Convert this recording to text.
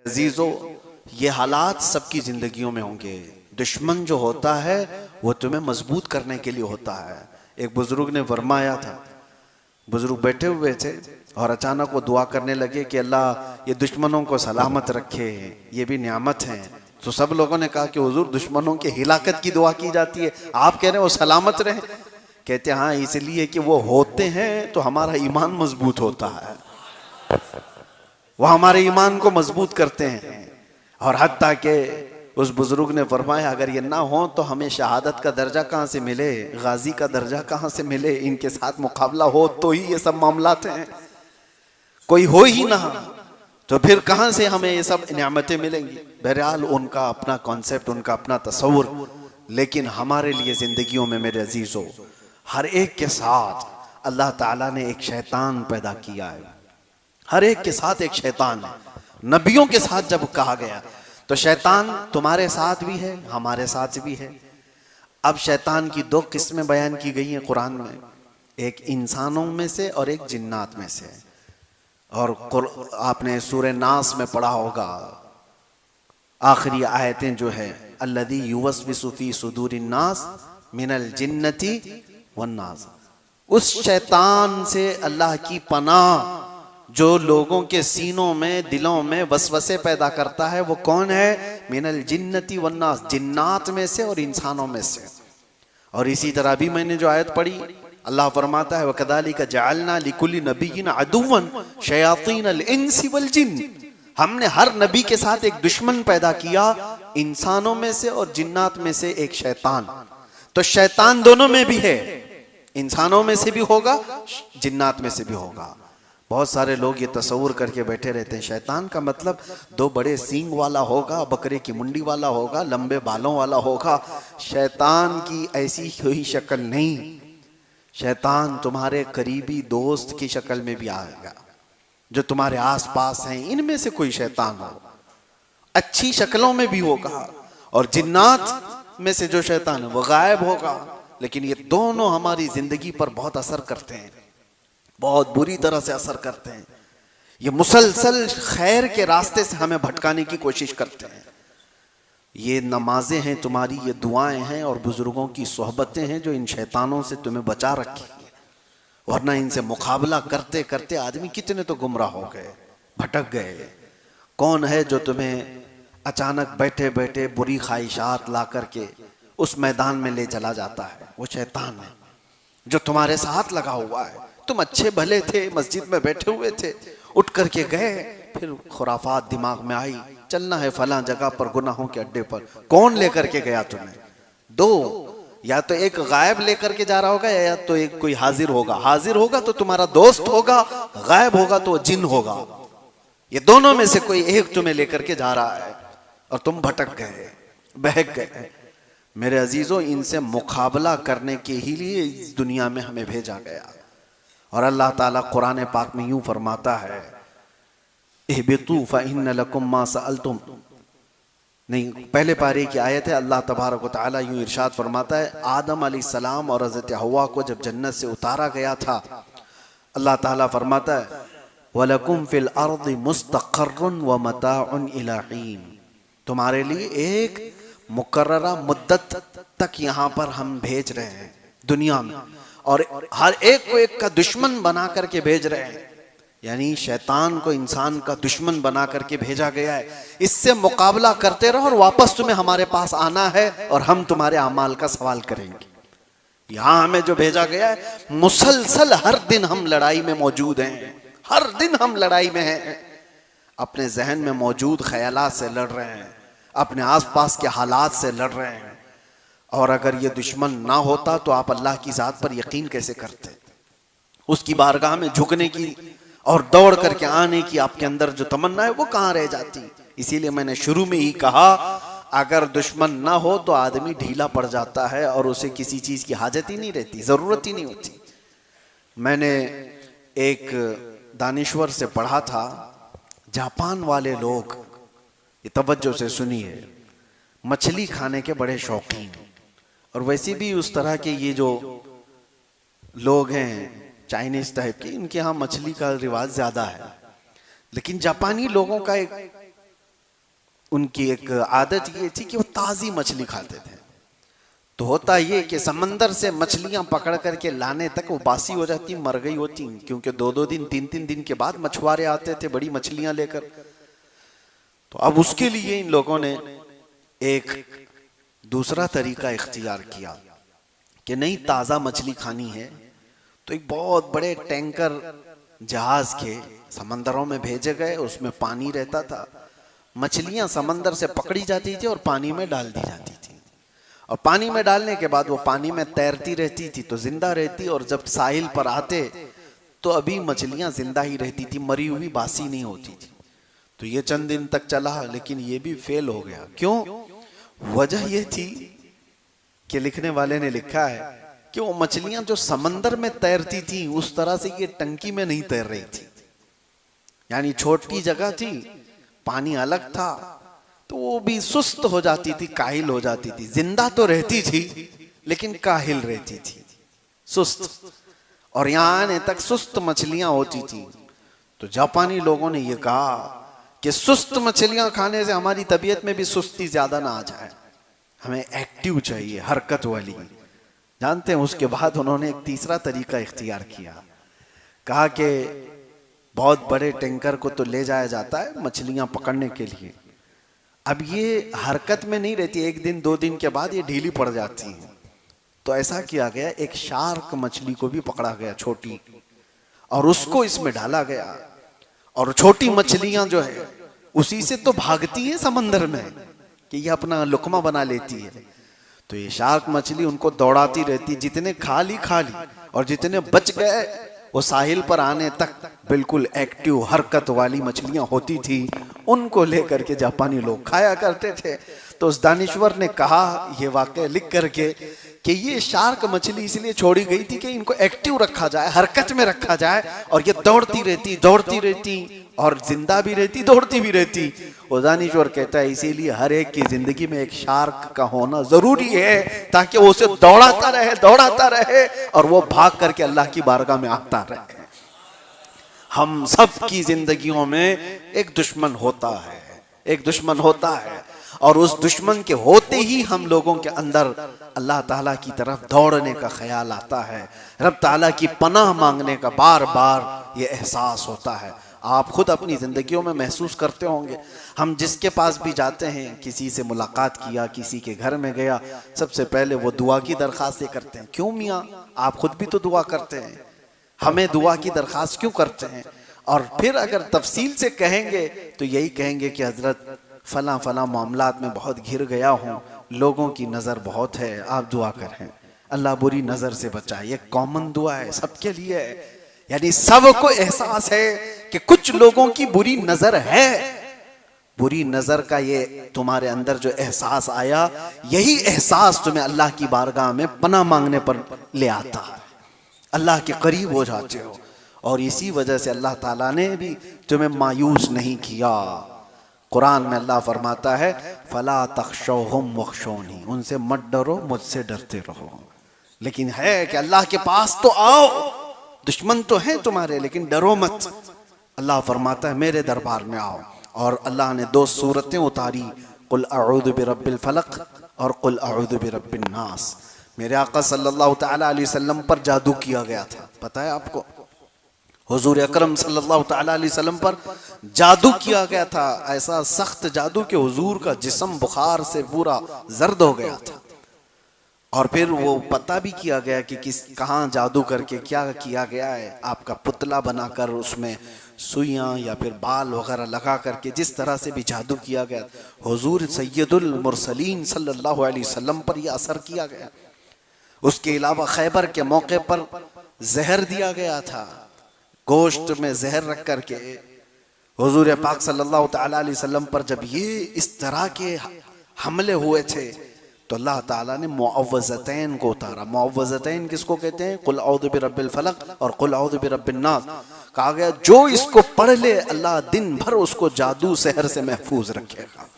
अजीजों, ये हालात सबकी जिंदगियों में होंगे। दुश्मन जो होता है वो तुम्हें मजबूत करने के लिए होता है। एक बुजुर्ग ने फरमाया था, बुजुर्ग बैठे हुए थे और अचानक वो दुआ करने लगे कि अल्लाह ये दुश्मनों को सलामत रखे, ये भी नियामत है। तो सब लोगों ने कहा कि हुजूर दुश्मनों की हिलाकत की दुआ की जाती है, आप कह रहे हैं वो सलामत रहे? कहते हैं हाँ, इसलिए कि वो होते हैं तो हमारा ईमान मजबूत होता है, वो हमारे ईमान को मजबूत करते हैं। और हत्ता के उस बुजुर्ग ने फरमाया अगर ये ना हो तो हमें शहादत का दर्जा कहाँ से मिले, गाजी का दर्जा कहाँ से मिले? इनके साथ मुकाबला हो तो ही ये सब मामलात हैं, कोई हो ही ना तो फिर कहाँ से हमें ये सब नियामतें मिलेंगी? बहरहाल उनका अपना कॉन्सेप्ट, उनका अपना तस्वुर। लेकिन हमारे लिए जिंदगियों में मेरे अजीजों, हर एक के साथ अल्लाह ताला ने एक शैतान पैदा किया है। हर एक के साथ एक शैतान है। नबियों के साथ जब कहा गया तो शैतान तुम्हारे साथ भी है, हमारे साथ भी है। अब शैतान की दो किस्में बयान की गई हैं कुरान में, एक इंसानों में से और एक जिन्नात में से। और आपने सूरह नास में पढ़ा होगा, आखिरी आयतें जो है अल्लज़ी युवस्विसु फी सुदूरिन नास मिनल जिन्नति वन्नास, उस शैतान से अल्लाह की पनाह जो लोगों के सीनों में, दिलों में वसवसे पैदा करता है, वो कौन है? मिनल जिन्नति वन्नास, जिन्नात में से और इंसानों में से। और इसी तरह भी मैंने जो आयत पढ़ी, अल्लाह फरमाता है वकदालिका जअलना लिकुल्लि नबिय्यिन अदुव्वन शयातीनल इंसी वल जिन्न, हमने हर नबी के साथ एक दुश्मन पैदा किया, इंसानों में से और जिन्नात में से एक शैतान। तो शैतान दोनों में भी है, इंसानों में से भी होगा, जिन्नात में से भी होगा। बहुत सारे लोग ये तस्वुर करके बैठे रहते हैं शैतान का मतलब दो बड़े सींग वाला होगा, बकरे की मुंडी वाला होगा, लंबे बालों वाला होगा। शैतान की ऐसी कोई शक्ल नहीं। शैतान तुम्हारे करीबी दोस्त की शक्ल में भी आएगा, जो तुम्हारे आसपास हैं, इनमें से कोई शैतान हो, अच्छी शक्लों में भी होगा। और जिन्नात में से जो शैतान है वो गायब होगा। लेकिन ये दोनों हमारी जिंदगी पर बहुत असर करते हैं, बहुत बुरी तरह से असर करते हैं। ये मुसलसल खैर के रास्ते से हमें भटकाने की कोशिश करते हैं। ये नमाजें हैं तुम्हारी, ये दुआएं हैं और बुजुर्गों की सोहबतें हैं जो इन शैतानों से तुम्हें बचा रखी है। वरना इनसे मुकाबला करते करते आदमी कितने तो गुमराह हो गए, भटक गए। कौन है जो तुम्हें अचानक बैठे बैठे बुरी ख्वाहिशात ला करके उस मैदान में ले चला जाता है? वो शैतान है जो तुम्हारे साथ लगा हुआ है। तुम अच्छे भले थे, मस्जिद में बैठे हुए थे, उठ करके गए, फिर खुराफात दिमाग में आई, चलना है फलां जगह पर गुनाहों के अड्डे पर। कौन लेकर के गया तुम्हें? दो, या तो एक गायब लेकर के जा रहा होगा, या तो एक कोई हाजिर होगा। हाजिर होगा तो तुम्हारा दोस्त होगा, गायब होगा तो जिन होगा। ये दोनों में से कोई एक तुम्हें लेकर के जा रहा है और तुम भटक गए, बहक गए। मेरे अजीजों, इनसे मुकाबला करने के ही लिए इस दुनिया में हमें भेजा गया। और अल्लाह ताला कुरान पाक में यूं फरमाता है, इहबितू फइन्न लकुम मा सअलतुम। नहीं, पहले पारे की आयत है। अल्लाह तबारक व तआला यूं इरशाद फरमाता है, आदम अलैहिस्सलाम और हज़रत हव्वा को जब जन्नत से उतारा गया था, अल्लाह ताला फरमाता है वलकुम फिल अर्दि मुस्तक़र्रुन व मताउन इला हीन, तुम्हारे लिए एक मुकर्ररा मुद्दत तक यहाँ पर हम भेज रहे हैं दुनिया में, और हर एक को एक का दुश्मन बना करके भेज रहे हैं। यानी शैतान को इंसान का दुश्मन बना करके भेजा गया है। इससे मुकाबला करते रहो और वापस तुम्हें हमारे पास आना है और हम तुम्हारे अमाल का सवाल करेंगे। यहाँ हमें जो भेजा गया है, मुसलसल हर दिन हम लड़ाई में मौजूद हैं, हर दिन हम लड़ाई में हैं। अपने जहन में मौजूद ख्यालात से लड़ रहे हैं, अपने आसपास के हालात से लड़ रहे हैं। और अगर ये दुश्मन ना होता तो आप अल्लाह की जात पर यकीन कैसे करते? उसकी बारगाह में झुकने की और दौड़ करके आने की आपके अंदर जो तमन्ना है वो कहाँ रह जाती? इसीलिए मैंने शुरू में ही कहा, अगर दुश्मन ना हो तो आदमी ढीला पड़ जाता है और उसे किसी चीज की हाजत ही नहीं रहती, जरूरत ही नहीं होती। मैंने एक दानिश्वर से पढ़ा था, जापान वाले लोग, ये तवज्जो से सुनिए, मछली खाने के बड़े शौकीन, और वैसे भी उस तरह के ये जो लोग हैं चाइनीज टाइप के, इनके यहाँ मछली का रिवाज ज्यादा है। लेकिन जापानी लोगों का एक उनकी एक आदत ये थी कि वो ताज़ी मछली खाते थे। तो होता ये कि समंदर से मछलियां पकड़ करके लाने तक वो बासी हो जाती, मर गई होती, क्योंकि 2-2 दिन 3-3 दिन के बाद मछुआरे आते थे बड़ी मछलियां लेकर। तो अब उसके लिए इन लोगों ने एक दूसरा तरीका इख्तियार किया कि नहीं, ताज़ा मछली खानी है तो एक बहुत बड़े टैंकर जहाज के समंदरों में भेजे गए। उसमें पानी रहता था, मछलियां समंदर से पकड़ी जाती थी और पानी में डाल दी जाती थी, और पानी में डालने के बाद वो पानी में तैरती रहती थी तो जिंदा रहती, और जब साहिल पर आते तो अभी मछलियां जिंदा ही रहती थी, मरी हुई बासी नहीं होती थी। तो ये चंद दिन तक चला, लेकिन ये भी फेल हो गया। क्यों? वजह ये थी कि लिखने वाले ने लिखा है कि वो मछलियां जो समंदर में तैरती थी उस तरह से ये टंकी में नहीं तैर रही थी। यानी छोटी जगह थी, पानी अलग था, तो वो भी सुस्त हो जाती थी, काहिल हो जाती थी। जिंदा तो रहती थी लेकिन काहिल रहती थी, सुस्त। और यहां आने तक सुस्त मछलियां होती थी। तो जापानी लोगों ने ये कहा कि सुस्त मछलियां खाने से हमारी तबीयत में भी सुस्ती ज्यादा ना आ जाए, हमें एक्टिव चाहिए, हरकत वाली। जानते हैं, उसके बाद उन्होंने एक तीसरा तरीका इख्तियार किया। कहा कि बहुत बड़े टैंकर को तो ले जाया जाता है मछलियां पकड़ने के लिए, अब ये हरकत में नहीं रहती, 1 दिन 2 दिन के बाद ये ढीली पड़ जाती है। तो ऐसा किया गया, एक शार्क मछली को भी पकड़ा गया छोटी, और उसको इसमें डाला गया। और छोटी मछलियां जो है उसी से तो भागती है समंदर में कि ये अपना लुकमा बना लेती है। तो ये शार्क मछली उनको दौड़ाती रहती, जितने खा ली, और जितने बच गए वो साहिल पर आने तक बिल्कुल एक्टिव हरकत वाली मछलियां होती थी, उनको लेकर के जापानी लोग खाया करते थे। तो उस दानिश्वर ने कहा ये वाकया लिख करके कि ये शार्क मछली इसलिए छोड़ी गई थी कि इनको एक्टिव रखा जाए, हरकत में रखा जाए, और ये दौड़ती रहती और जिंदा भी रहती, दौड़ती भी रहती। और दानिश्वर कहता है इसीलिए हर एक की जिंदगी में एक शार्क का होना जरूरी है, ताकि वो उसे दौड़ाता रहे और वो भाग करके अल्लाह की बारगाह में आता रहे। हम सब की जिंदगियों में एक दुश्मन होता है, और उस दुश्मन के होते ही हम लोगों के अंदर अल्लाह ताला की तरफ दौड़ने का ख्याल आता है, रब ताला की पनाह मांगने का बार बार ये एहसास होता है। आप खुद अपनी जिंदगियों में महसूस करते होंगे, हम जिसके पास भी जाते हैं, किसी से मुलाकात किया, किसी के घर में गया, सबसे पहले वो दुआ की दरख्वास्त करते हैं। क्यों मियाँ, आप खुद भी तो दुआ करते हैं, हमें दुआ की दरख्वास्त क्यों करते हैं? और फिर अगर तफसील से कहेंगे तो यही कहेंगे कि हजरत फला मामलात में बहुत घिर गया हूँ, लोगों की नज़र बहुत है, आप दुआ करें, अल्लाह बुरी नज़र से बचाए। ये कॉमन दुआ है, सबके लिए है। यानी सबको एहसास है कि कुछ लोगों की बुरी नज़र है। बुरी नज़र का ये तुम्हारे अंदर जो एहसास आया, यही एहसास तुम्हें अल्लाह की बारगाह में पनाह मांगने पर ले आता है, अल्लाह के करीब हो जाते हो। और इसी वजह से अल्लाह ताला ने भी तुम्हें मायूस नहीं किया। कुरान में अल्लाह फरमाता है फला तख्शौहुम वख्शौनी, उनसे मत डरो, मुझसे डरते रहो। लेकिन है कि अल्लाह के पास तो आओ, दुश्मन तो हैं तुम्हारे, लेकिन डरो मत। अल्लाह फरमाता है मेरे दरबार में आओ। और अल्लाह ने 2 सूरतें उतारी, कुल अऊज़ु बिरब्बिल फलक और कुल अऊज़ु बिरब्बिन नास। मेरे आका सल्लल्लाहु तआला अलैहि वसल्लम पर जादू किया गया था, पता है आपको? हुजूर अकरम सल्लल्लाहु तआला अलैहि वसल्लम पर जादू किया गया था, ऐसा सख्त जादू कि हुजूर का जिस्म बुखार से पूरा जर्द हो गया था। और फिर वो पता भी किया गया कि कहाँ जादू करके क्या किया गया है। आपका पुतला बनाकर उसमें सुइयां या फिर बाल वगैरह लगा करके जिस तरह से भी जादू किया गया, हुजूर सैयदुल मुरसलीन सल्लल्लाहु अलैहि वसल्लम पर यह असर किया गया। उसके अलावा खैबर के मौके पर जहर दिया गया था, गोश्त में जहर रख करके। हुजूर पाक सल्लल्लाहु तआला अलैहि वसल्लम पर जब ये इस तरह के हमले हुए थे तो अल्लाह ताला ने मुअव्वज़तैन को उतारा। मुअव्वज़तैन किसको कहते हैं? कुल औज़ु बिरब्बिल फलक और कुल औज़ु बिरब्बिन नास। कहा गया जो इसको पढ़ ले अल्लाह दिन भर उसको जादू सहर से महफूज रखेगा।